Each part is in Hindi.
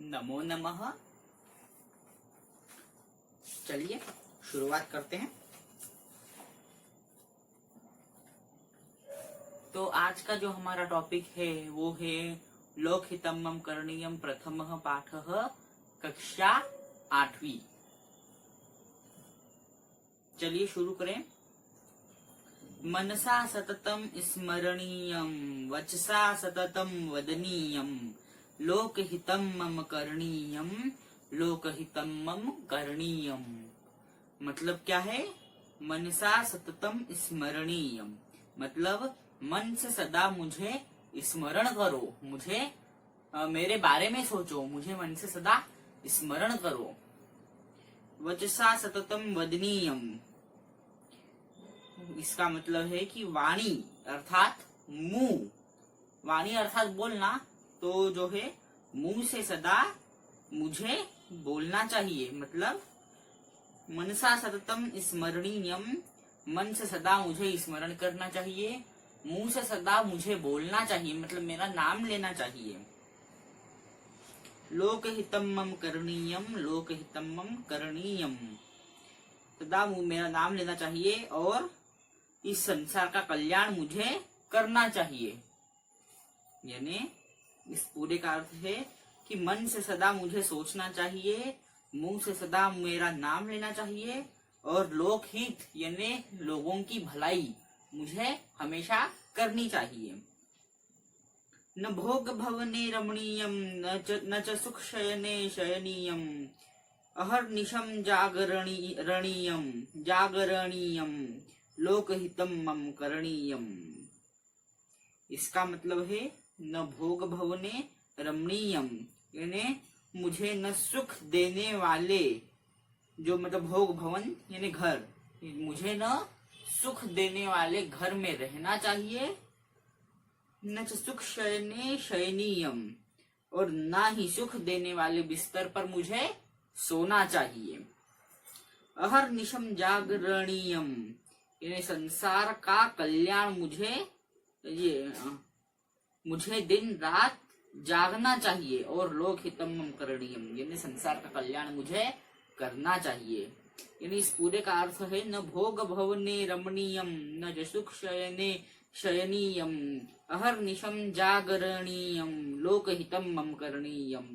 नमो नमः। चलिए शुरुआत करते हैं। तो आज का जो हमारा टॉपिक है वो है लोकहितम्मं करणीयं प्रथमः पाठः कक्षा 8वीं। चलिए शुरू करें। मनसा सततं स्मरणीयं वचसा सततं वदनीयं लोकहितं मम करणीयं लोकहितं मम करणीयं। मतलब क्या है? मनसा सततं स्मरणीयम मतलब मन से सदा मुझे स्मरण करो, मुझे मेरे बारे में सोचो, मुझे मन से सदा स्मरण करो। वचसा सततं वदनीयम, इसका मतलब है कि वाणी अर्थात मुंह, वाणी अर्थात बोलना, तो जो है मुंह से सदा मुझे बोलना चाहिए। मतलब मनसा सततं स्मरणीयम, मन से सदा मुझे स्मरण करना चाहिए, मुंह से सदा मुझे बोलना चाहिए, मतलब मेरा नाम लेना चाहिए। लोकहितं मम करणीयम लोकहितं मम करणीयम, सदा मेरा नाम लेना चाहिए और इस संसार का कल्याण मुझे करना चाहिए। यानी इस पूरे का अर्थ है कि मन से सदा मुझे सोचना चाहिए, मुंह से सदा मेरा नाम लेना चाहिए और लोकहित यानी लोगों की भलाई मुझे हमेशा करनी चाहिए। न भोग भवने रमणीयम न च सुख शयने शयनीयम अहर्निशम जागरणीयम जागरणीयम लोकहितं मम करणीयम। इसका मतलब है न भोग भवने रमणीयम यानी मुझे न सुख देने वाले, जो मतलब भोग भवन यानी घर, मुझे न सुख देने वाले घर में रहना चाहिए, न सुख शयने शयनीयम और ना ही सुख देने वाले बिस्तर पर मुझे सोना चाहिए। अहर्निशम जागरणीयम यानी संसार का कल्याण मुझे दिन रात जागना चाहिए और लोकहितं मम करणीयम यानी संसार का कल्याण मुझे करना चाहिए। यानी इस पूरे का अर्थ है न भोग भवने रमणीयम न च सुख शयने शयनीयम अहर्निशम जागरणीयम लोकहितं मम करणीयम।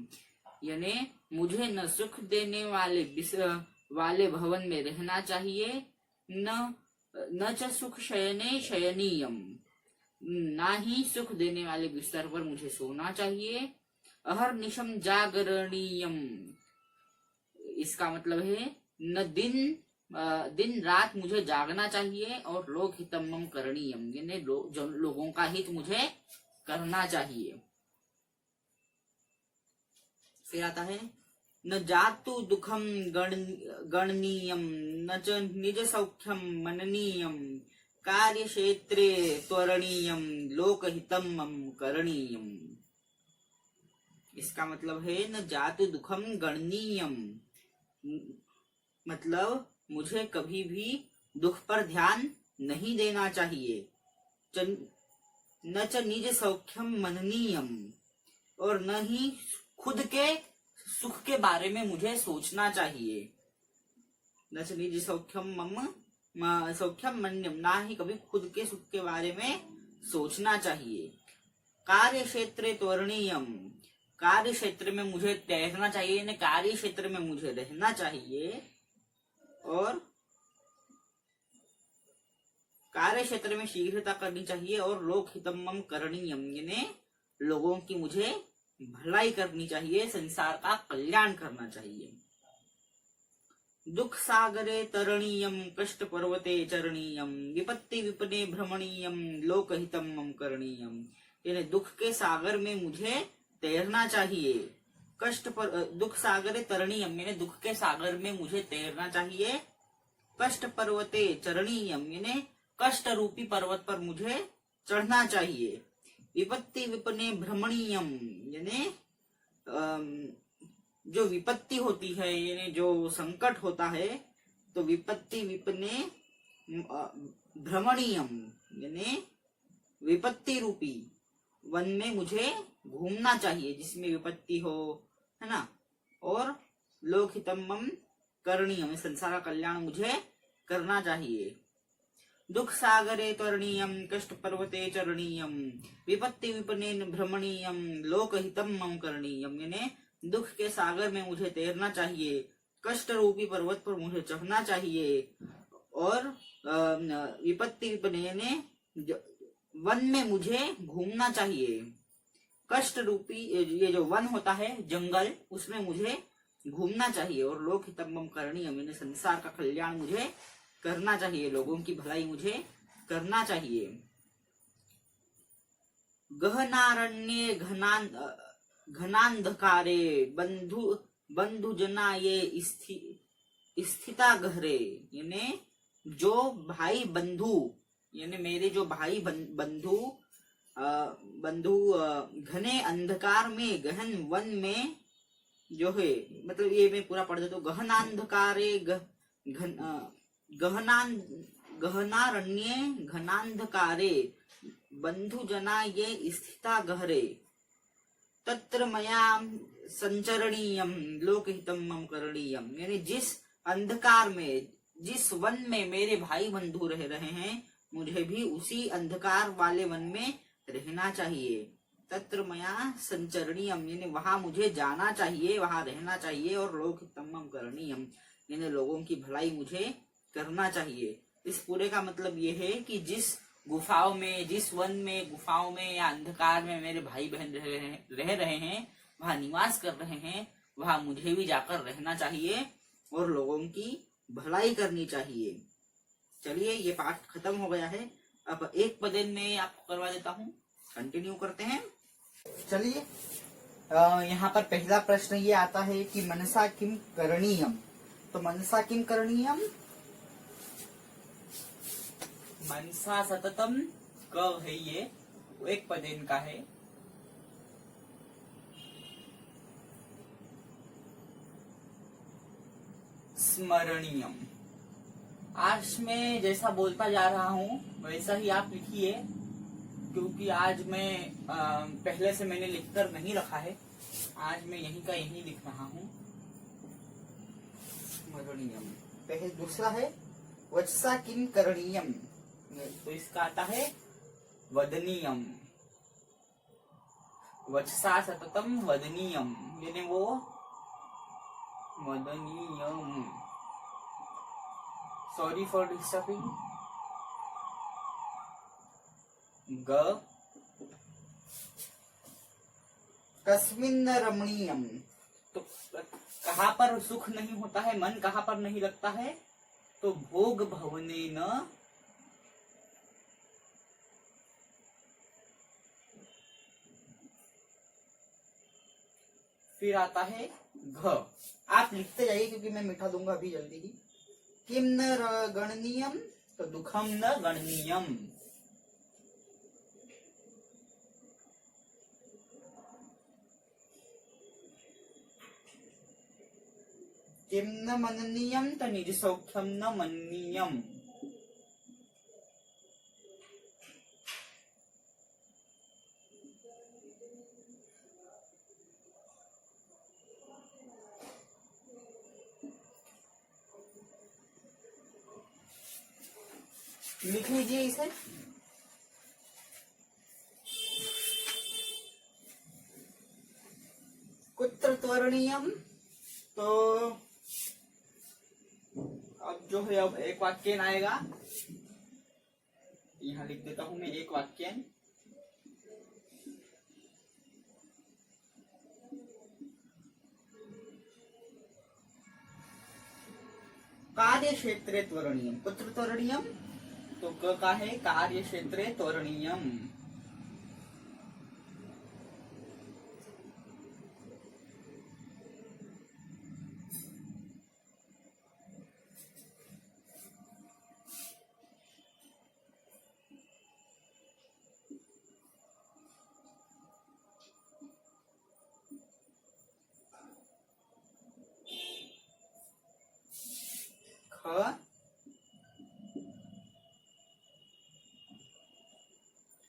यानी मुझे न सुख देने वाले भवन में रहना चाहिए, न च सुख शयने शयनीयम ना ही सुख देने वाले बिस्तर पर मुझे सोना चाहिए। अहर्निशम जागरणीयम, इसका मतलब है न दिन रात मुझे जागना चाहिए और लोकहितं मम करणीयम यानी लोगों का हित मुझे करना चाहिए। फिर आता है न जातु दुखम गणनीयम न च निज सौख्यम मननीयम कार्य क्षेत्रे त्वरणीयम लोकहितं मम करणीयम। इसका मतलब है न जातु दुखम गणनीयम मतलब मुझे कभी भी दुख पर ध्यान नहीं देना चाहिए। न च निज सौख्यम मननीयम और न ही खुद के सुख के बारे में मुझे सोचना चाहिए। न च निज सौख्यम सौख्यम मन्यम ना ही कभी खुद के सुख के बारे में सोचना चाहिए। कार्य क्षेत्रे त्वरणीयम, कार्य क्षेत्र में मुझे तैरना चाहिए, यानी कार्य क्षेत्र में मुझे रहना चाहिए और कार्य क्षेत्र में शीघ्रता करनी चाहिए और लोकहितं मम करणीयम यानी लोगों की मुझे भलाई करनी चाहिए, संसार का कल्याण करना चाहिए। दुख सागरे तरणीयम कष्ट पर्वते चरणीयम विपत्ति विपने भ्रमणीयम लोकहितं मम करणीयम यानी दुख के सागर में मुझे तैरना चाहिए। दुख सागरे तरणीयम यानी दुख के सागर में मुझे तैरना चाहिए। कष्ट पर्वते चरणीयम यानी कष्ट रूपी पर्वत पर मुझे चढ़ना चाहिए। विपत्ति विपने भ्रमणीयम यानी जो विपत्ति होती है यानी जो संकट होता है, तो विपत्ति विपने भ्रमणीयम यानी विपत्ति रूपी वन में मुझे घूमना चाहिए, जिसमें विपत्ति हो, है ना, और लोकहितम्मम करणीयम, संसार का कल्याण मुझे करना चाहिए। दुख सागरे तरणीयम कष्ट पर्वते चरणीयम विपत्ति विपनेन भ्रमणीयम लोकहितम्मम करणीयम, यानी दुख के सागर में मुझे तैरना चाहिए, कष्ट रूपी पर्वत पर मुझे चढ़ना चाहिए, और विपत्ति विपनेन वन में मुझे घूमना चाहिए। कष्ट रूपी ये जो वन होता है जंगल, उसमें मुझे घूमना चाहिए, और लोकहितम्मम करणीयम, यानी संसार का कल्याण मुझे करना चाहिए, लोगों की भलाई मुझे करना चाहिए। गहनारण्ये घनांधकारे बंधु ये स्थिता गहरे, यानी जो भाई बंधु, यानी मेरे जो भाई बंधु घने अंधकार में, गहन वन में जो है, मतलब ये मैं पूरा पढ़ देता हूँ। गहनांधकारे गहनारण्ये घनांधकारे बंधुजना ये स्थिता गहरे तत्र मया संचरणीयम लोकहितम्मम करणीयम, यानी जिस अंधकार में, जिस वन में मेरे भाई बंधु रह रहे हैं, मुझे भी उसी अंधकार वाले वन में रहना चाहिए। तत्र मया संचरणीयम, यानी वहां मुझे जाना चाहिए, वहां रहना चाहिए, और लोकहितम्मम करणीयम, यानी लोगों की भलाई मुझे करना चाहिए। इस पूरे का मतलब ये है कि जिस गुफाओं में, जिस वन में, गुफाओं में या अंधकार में मेरे भाई बहन रह रहे हैं, वहां निवास कर रहे हैं, वहां मुझे भी जाकर रहना चाहिए और लोगों की भलाई करनी चाहिए। चलिए, ये पाठ खत्म हो गया है। अब एक पदेन में आपको करवा देता हूँ, कंटिन्यू करते हैं। चलिए, यहाँ पर पहला प्रश्न ये आता है कि मनसा किम करणीयम। तो मनसा किम करणीयम, मनसा सततम क है, ये एक पदेन का है। स्मरणीयम, आज मैं जैसा बोलता जा रहा हूँ वैसा ही आप लिखिए, क्योंकि आज मैं पहले से मैंने लिखकर नहीं रखा है, आज मैं यहीं का यहीं लिख रहा हूँ। स्मरणीयम। पहले दूसरा है वचसा किम करणीयम, तो इसका आता है वदनीयम। वचसा सततम वदनीयम, यानी वो वदनीयम। Sorry for disturbing. ग कस्मिन् रमणीयम, तो कहाँ पर सुख नहीं होता है, मन कहाँ पर नहीं लगता है, तो भोग भवनेन, फिर आता है घ। आप लिखते जाइए क्योंकि मैं मिठा दूंगा अभी जल्दी ही। किम न गणनीयम, तो दुखम न गणनीयम। किम न मननीयम, तो निज सौख्यम न मननीयम। लिख लीजिए इसे। कुत्र त्वरणीयम, तो अब जो है, अब एक वाक्य आएगा, यहाँ लिख देता हूं मैं एक वाक्य। कार्य क्षेत्रे त्वरणीयम। कुत्र त्वरणीयम, तो क का है कार्य क्षेत्रे त्वरणीयम।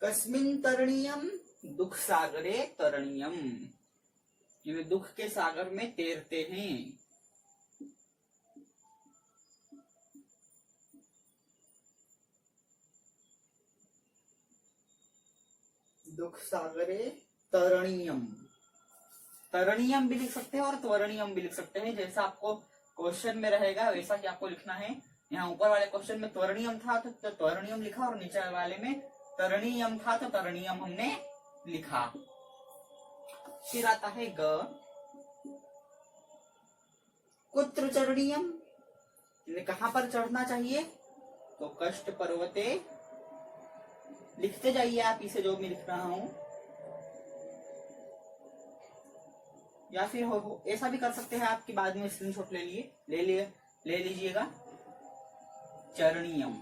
कस्मिन् तरणीयम, दुख सागरे तरणीयम। वे दुख के सागर में तैरते हैं। दुख सागरे तरणीयम, तरणीयम भी लिख सकते हैं और त्वरणीयम भी लिख सकते हैं। जैसा आपको क्वेश्चन में रहेगा वैसा ही आपको लिखना है। यहाँ ऊपर वाले क्वेश्चन में त्वरणीयम था तो त्वरणीयम लिखा, और नीचे वाले में तरणीयम था तो तरणीयम हमने लिखा। फिर आता है ग, कुत्र चरणीयम, कहां पर चढ़ना चाहिए? तो कष्ट पर्वते, लिखते जाइए आप इसे जो मैं लिख रहा हूं। या फिर ऐसा भी कर सकते हैं आप कि बाद में स्क्रीनशॉट ले लीजिएगा। चरणीयम,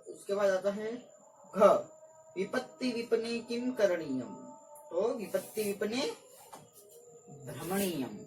उसके बाद आता है घ, विपत्ति विपने किम करणीयम, तो विपत्ति विपने भ्रमणीयम।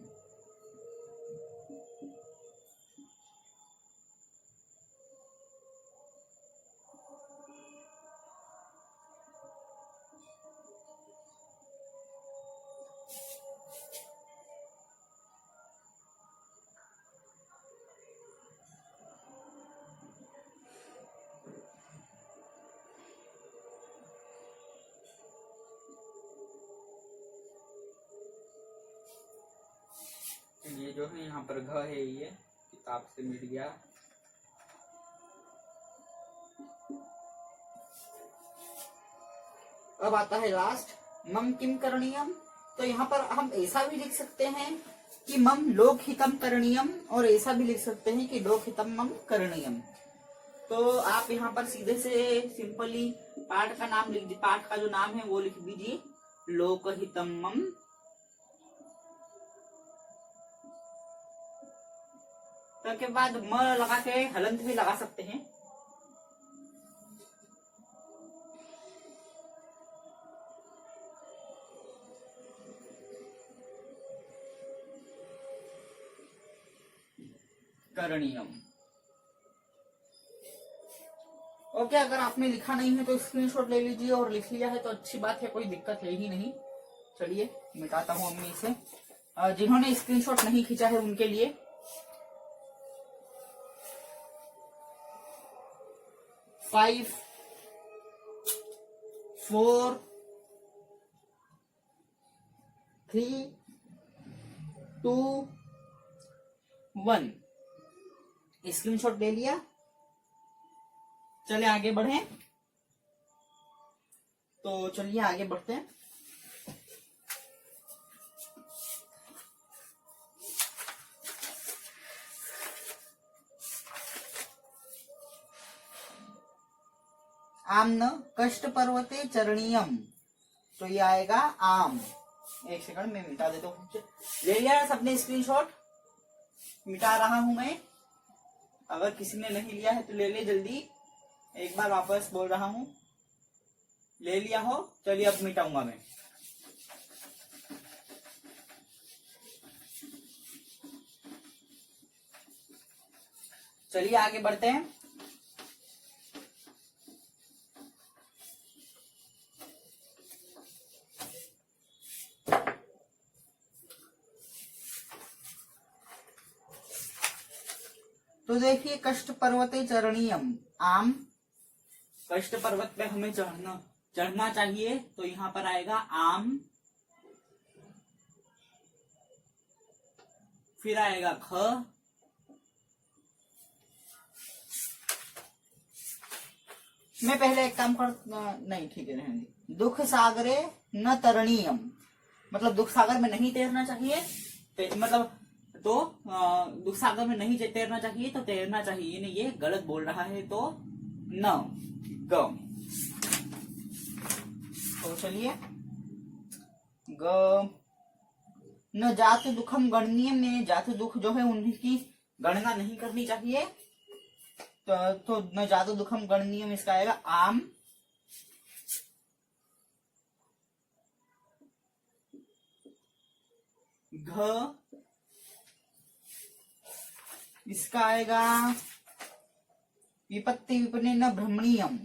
ये जो है यहाँ पर घ है, ये किताब से मिल गया। अब आता है लास्ट, मम किम करणीयम। तो यहाँ पर हम ऐसा भी लिख सकते हैं कि मम लोकहितम करणीयम, और ऐसा भी लिख सकते हैं कि लोकहितम मम करणीयम। तो आप यहाँ पर सीधे से सिंपली पाठ का नाम लिख दीजिए, पाठ का जो नाम है वो लिख दीजिए लोकहितम मम। तो के बाद म लगा के हलंत भी लगा सकते हैं। करणीयम। ओके, अगर आपने लिखा नहीं है तो स्क्रीनशॉट ले लीजिए, और लिख लिया है तो अच्छी बात है, कोई दिक्कत है ही नहीं। चलिए मिटाता हूं अम्मी इसे। जिन्होंने स्क्रीनशॉट नहीं खींचा है उनके लिए 5 4 3 2 1 स्क्रीनशॉट ले लिया। चले आगे बढ़े, तो चलिए आगे बढ़ते हैं। आम्न कष्ट पर्वते चरणीयम, तो ये आएगा आम। एक सेकंड में मिटा देता हूँ। ले लिया सबने स्क्रीनशॉट? मिटा रहा हूं मैं, अगर किसी ने नहीं लिया है तो ले ले जल्दी। एक बार वापस बोल रहा हूं, ले लिया हो? चलिए अब मिटाऊंगा मैं। चलिए आगे बढ़ते हैं। तो देखिए, कष्ट पर्वते चरणीयम, आम, कष्ट पर्वत पे हमें चढ़ना चाहिए, तो यहां पर आएगा आम। फिर आएगा ख, मैं पहले एक काम कर, नहीं ठीक है रहने दी। दुख सागरे न तरणीयम, मतलब दुख सागर में नहीं तैरना चाहिए, मतलब तो दुख सागर में नहीं तैरना चाहिए, तो तैरना चाहिए नहीं, ये गलत बोल रहा है, तो न ग। तो चलिए, ग न जात दुखम गणनीय में, जात दुख जो है उनकी गणना नहीं करनी चाहिए, तो न जात दुखम गणनीय में इसका आएगा आम। घ, इसका आएगा विपत्ति विपने न भ्रमणीयम,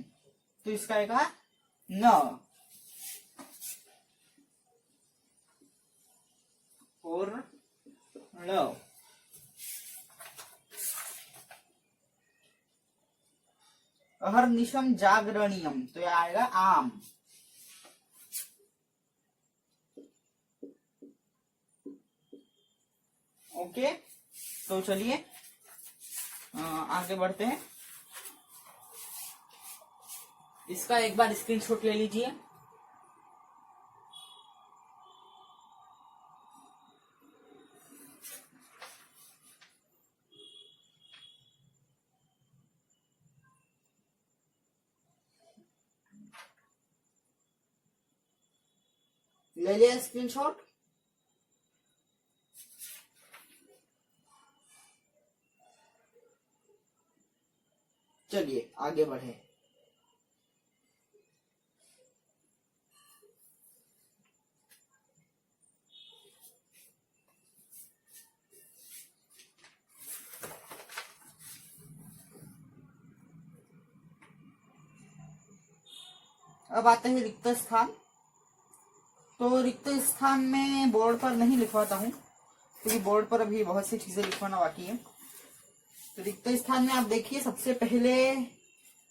तो इसका आएगा न। और ल। अहर्निशम जागरणीयम, तो यह आएगा आम। ओके, तो चलिए आगे बढ़ते हैं। इसका एक बार स्क्रीनशॉट ले लीजिए। ले लिया स्क्रीनशॉट? चलिए आगे बढ़े। अब आते हैं रिक्त स्थान। तो रिक्त स्थान में बोर्ड पर नहीं लिखवाता हूँ, क्योंकि बोर्ड पर अभी बहुत सी चीजें लिखवाना बाकी है। तो रिक्त स्थान में आप देखिए, सबसे पहले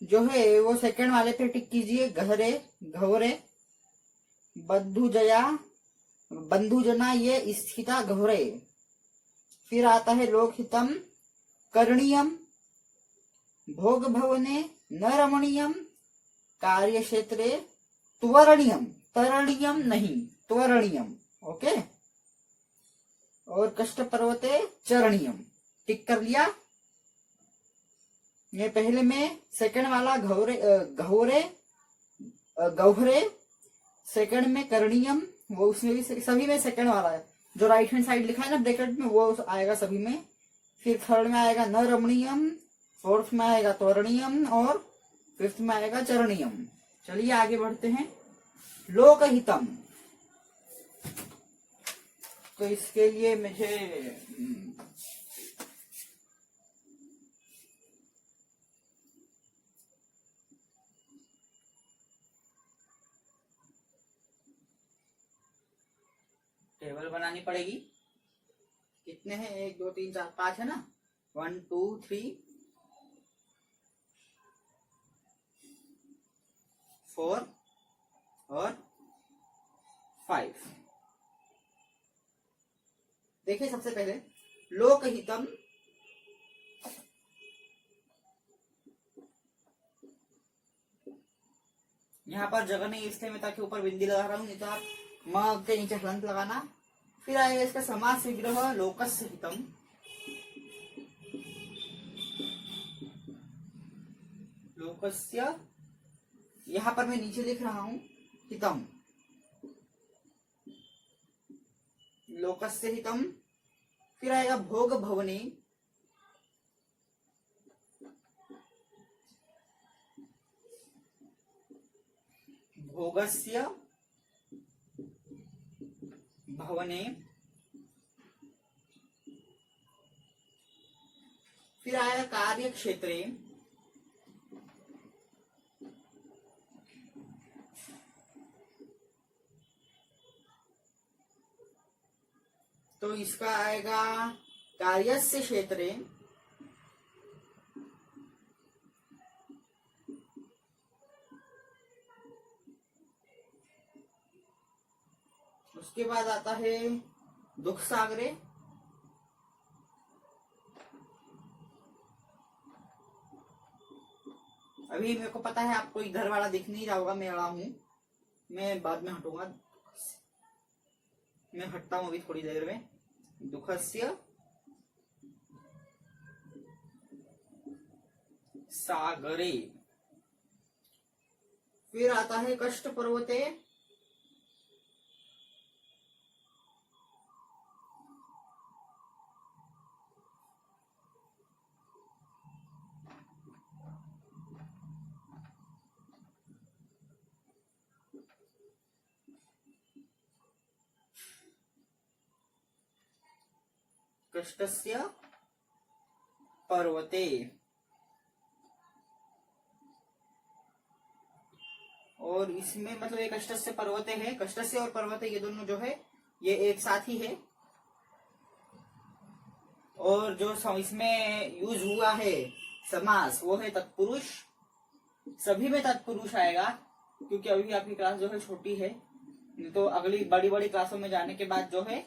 जो है वो सेकंड वाले पे टिक कीजिए। गहरे, घोरे, बंधुजया, बंधुजना ये स्थिता घोरे। फिर आता है लोकहितम करणीयम, भोग भवने न रमणीयम, कार्य क्षेत्रे त्वरणीयम, तरणीयम नहीं त्वरणीयम। ओके, और कष्ट पर्वते चरणीयम, टिक कर लिया। ये पहले में सेकंड वाला घोरे घोरे गौहरे, सेकंड में करणीयम, वो उसमें भी सभी में सेकंड वाला है। जो राइट हैंड साइड लिखा है ना ब्रैकेट में, वो आएगा सभी में। फिर थर्ड में आएगा न रमणीयम, फोर्थ में आएगा त्वरणीयम, और फिफ्थ में आएगा चरणीयम। चलिए आगे बढ़ते हैं। लोकहितम, तो इसके लिए मुझे टेबल बनानी पड़ेगी। कितने हैं? 1 2 3 4 5 है ना। 1 2 3 4 और 5। देखिए सबसे पहले लोकहितम, यहाँ पर जगह नहीं इसलिए मैं ताकि ऊपर बिंदी लगा रहा हूं, नहीं तो आप म के नीचे हलंत लगाना। फिर आएगा इसका समास विग्रह लोकस्य हितम, लोकस्य, यहाँ पर मैं नीचे लिख रहा हूं हितम, लोकस्य हितम। फिर आएगा भोग भवने, भोगस्य भवने। फिर आएगा कार्य क्षेत्रे, तो इसका आएगा कार्यस्य क्षेत्रे। उसके बाद आता है दुख सागरे, अभी मेरे को पता है आपको इधर वाला दिख नहीं रहा होगा, मैं अड़ा हूं, मैं बाद में हटूंगा, मैं हटता हूं अभी थोड़ी देर में। दुखस्य सागरे। फिर आता है कष्ट पर्वते, कष्टस्य पर्वते। और इसमें मतलब एक कष्टस्य पर्वते है, कष्टस्य और पर्वते ये दोनों जो है ये एक साथ ही है। और जो इसमें यूज हुआ है समास वो है तत्पुरुष। सभी में तत्पुरुष आएगा क्योंकि अभी आपकी क्लास जो है छोटी है, तो अगली बड़ी बड़ी क्लासों में जाने के बाद जो है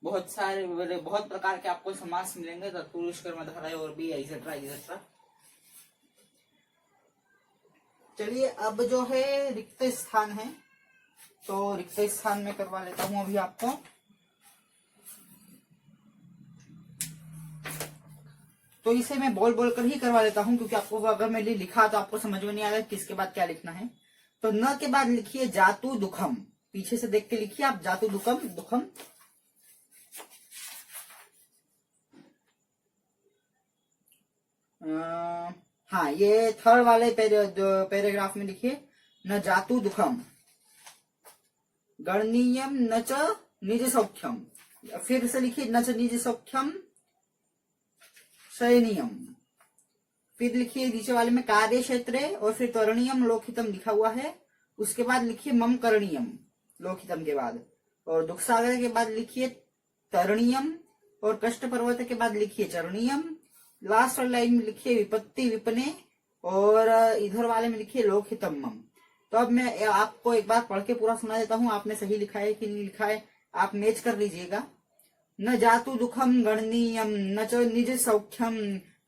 बहुत प्रकार के आपको समास मिलेंगे, तत्पुरुष, कर्मधारय और भी एक्सेट्रा एक्सेट्रा। चलिए अब जो है रिक्त स्थान है, तो रिक्त स्थान में करवा लेता हूं अभी आपको। तो इसे मैं बोल बोल कर ही करवा लेता हूं क्योंकि आपको अगर मैंने लिखा तो आपको समझ में नहीं आएगा किसके बाद क्या लिखना है। तो न के बाद लिखिए जातु दुखम, पीछे से देख के लिखिए आप, जातु दुखम दुखम। हाँ, ये थर्ड वाले पैराग्राफ में लिखिए न जातु दुखम गणनीयम न च निज सौख्यम। फिर से लिखिए न च निज सौख्यम शयनीयम। फिर लिखिए नीचे वाले में कार्य क्षेत्र और फिर त्वरणीयम लोकहितम लिखा हुआ है। उसके बाद लिखिए मम करणीयम लोकहितम के बाद, और दुख सागर के बाद लिखिए तरणीयम, और कष्ट पर्वत के बाद लिखिए चरणीयम। लास्ट लाइन में लिखिए विपत्ति विपने, और इधर वाले में लिखिए लोकहितम मम। तो अब मैं आपको एक बार पढ़ के पूरा सुना देता हूँ, आपने सही लिखा है कि नहीं लिखा है आप मैच कर लीजिएगा। न जातु दुखम गणनीयम न च निज सौख्यम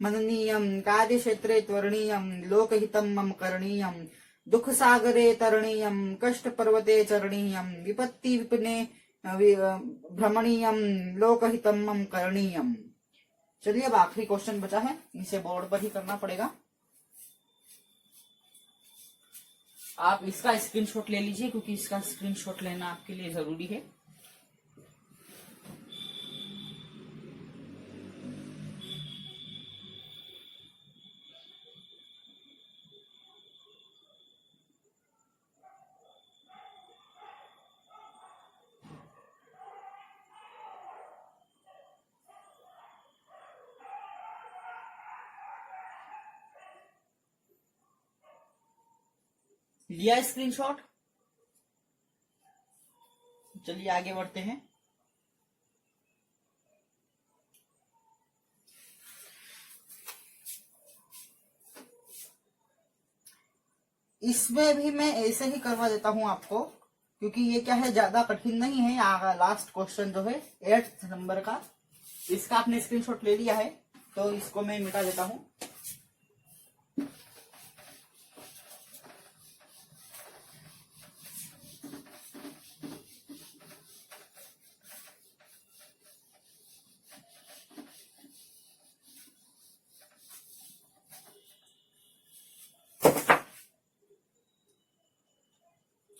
मननीयम कार्य क्षेत्रे त्वरणीयम लोकहितम मम करणीयम दुख सागरे तरणीयम कष्ट पर्वते चरणीयम विपत्ति विपने भ्रमणीयम लोकहितम मम करणीयम। चलिए अब आखिरी क्वेश्चन बचा है, इसे बोर्ड पर ही करना पड़ेगा। आप इसका स्क्रीनशॉट ले लीजिए क्योंकि इसका स्क्रीनशॉट लेना आपके लिए जरूरी है। लिया स्क्रीनशॉट? चलिए आगे बढ़ते हैं। इसमें भी मैं ऐसे ही करवा देता हूं आपको क्योंकि ये क्या है, ज्यादा कठिन नहीं है। लास्ट क्वेश्चन जो है 8th नंबर का, इसका आपने स्क्रीनशॉट ले लिया है तो इसको मैं मिटा देता हूं।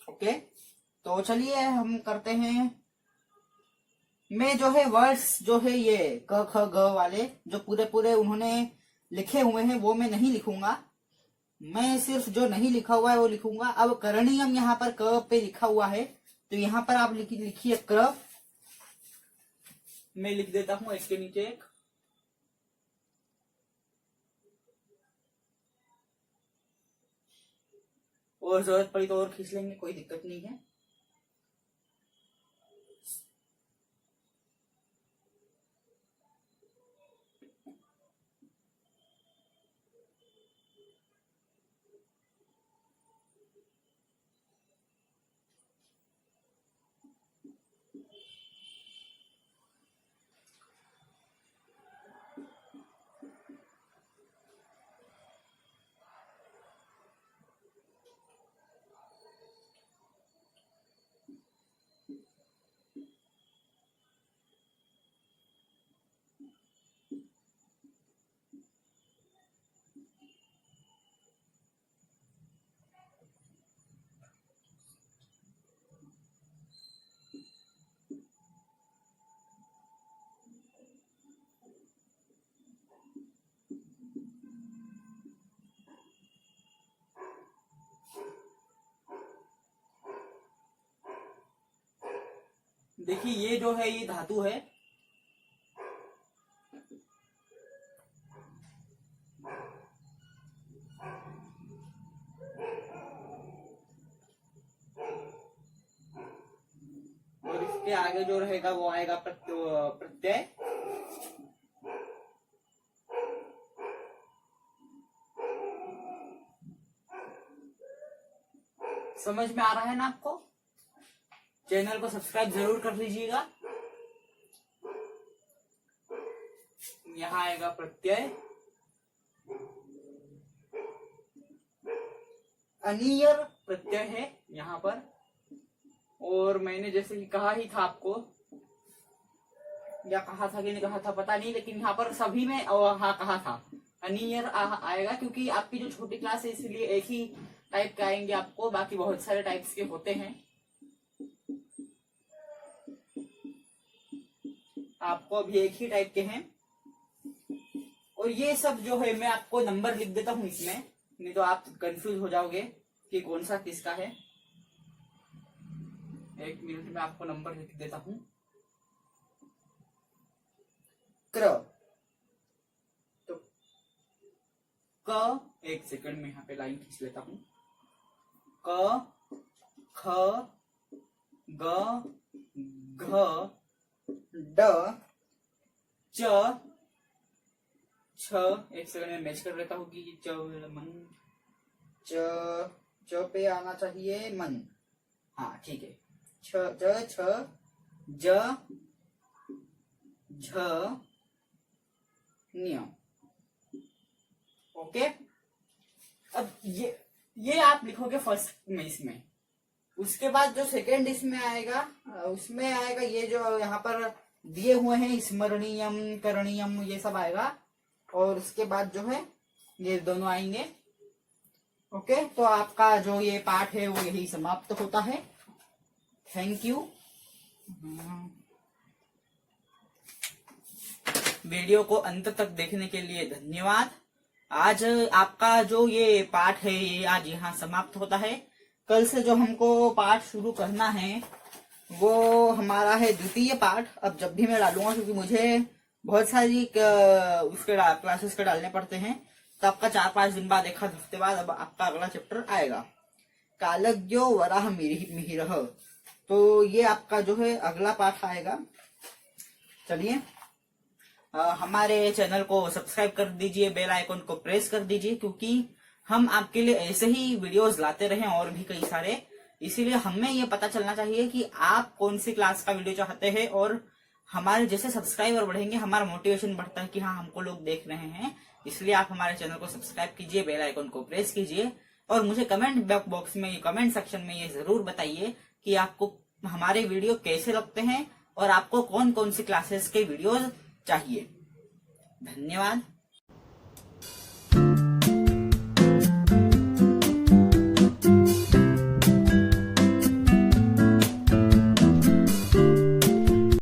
ओके, तो चलिए हम करते हैं। मैं जो है वर्ड्स जो है ये क ख ग वाले जो पूरे पूरे उन्होंने लिखे हुए हैं वो मैं नहीं लिखूंगा, मैं सिर्फ जो नहीं लिखा हुआ है वो लिखूंगा। अब करणीयम यहाँ पर क पे लिखा हुआ है तो यहाँ पर आप लिखिए क, मैं लिख देता हूं इसके नीचे एक, और जरूरत पड़ी तो और खींच लेंगे, कोई दिक्कत नहीं है। देखिए ये जो है ये धातु है, उसके आगे जो रहेगा वो आएगा प्रत्यय। समझ में आ रहा है ना आपको? चैनल को सब्सक्राइब जरूर कर लीजिएगा। यहाँ आएगा प्रत्यय। अनियर प्रत्यय है यहाँ पर, और मैंने जैसे कि कहा ही था आपको, या कहा था कि नहीं कहा था पता नहीं, लेकिन यहाँ पर सभी में हाँ कहा था अनियर आएगा, क्योंकि आपकी जो छोटी क्लास है इसलिए एक ही टाइप के आएंगे आपको, बाकी बहुत सारे टाइप्स के होते हैं। आपको अभी एक ही टाइप के हैं, और ये सब जो है मैं आपको नंबर लिख देता हूँ इसमें, नहीं तो आप कंफ्यूज हो जाओगे कि कौन सा किसका है। एक मिनट में आपको नंबर लिख देता हूँ। क्र, तो क, एक सेकंड में यहाँ पे लाइन खींच लेता हूँ। क, ख, ग, घ, ड, च, छ, एक सेकंड में मैच कर लेता हूँ कि च मन, च पे आना चाहिए मन, हाँ ठीक है। छ, ज, झ, न्य। ओके, अब ये आप लिखोगे फर्स्ट में इसमें। उसके बाद जो सेकेंड इसमें आएगा, उसमें आएगा ये जो यहाँ पर दिए हुए हैं, स्मरणीयम, करणीयम, ये सब आएगा, और उसके बाद जो है ये दोनों आएंगे। ओके, तो आपका जो ये पाठ है वो यही समाप्त होता है। Thank you. वीडियो को अंत तक देखने के लिए धन्यवाद। आज आपका जो ये पाठ है ये आज यहाँ समाप्त होता है। कल से जो हमको पाठ शुरू करना है वो हमारा है द्वितीय पाठ। अब जब भी मैं डालूंगा, क्योंकि मुझे बहुत सारी उसके क्लासेस के डालने पड़ते हैं, तो आपका 4-5 दिन बाद, एक हफ्ते बाद अब आपका अगला चैप्टर आएगा, कालज्ञो वराह मिहिरः। तो ये आपका जो है अगला पाठ आएगा। चलिए, हमारे चैनल को सब्सक्राइब कर दीजिए, बेल आइकन को प्रेस कर दीजिए, क्योंकि हम आपके लिए ऐसे ही वीडियोस लाते रहें और भी कई सारे। इसीलिए हमें ये पता चलना चाहिए कि आप कौन सी क्लास का वीडियो चाहते हैं, और हमारे जैसे सब्सक्राइबर बढ़ेंगे हमारा मोटिवेशन बढ़ता है कि हाँ हमको लोग देख रहे हैं। इसलिए आप हमारे चैनल को सब्सक्राइब कीजिए, बेल आइकन को प्रेस कीजिए, और मुझे कमेंट बॉक्स में, कमेंट सेक्शन में ये जरूर बताइए कि आपको हमारे वीडियो कैसे लगते हैं और आपको कौन कौन सी क्लासेस के वीडियोज चाहिए। धन्यवाद।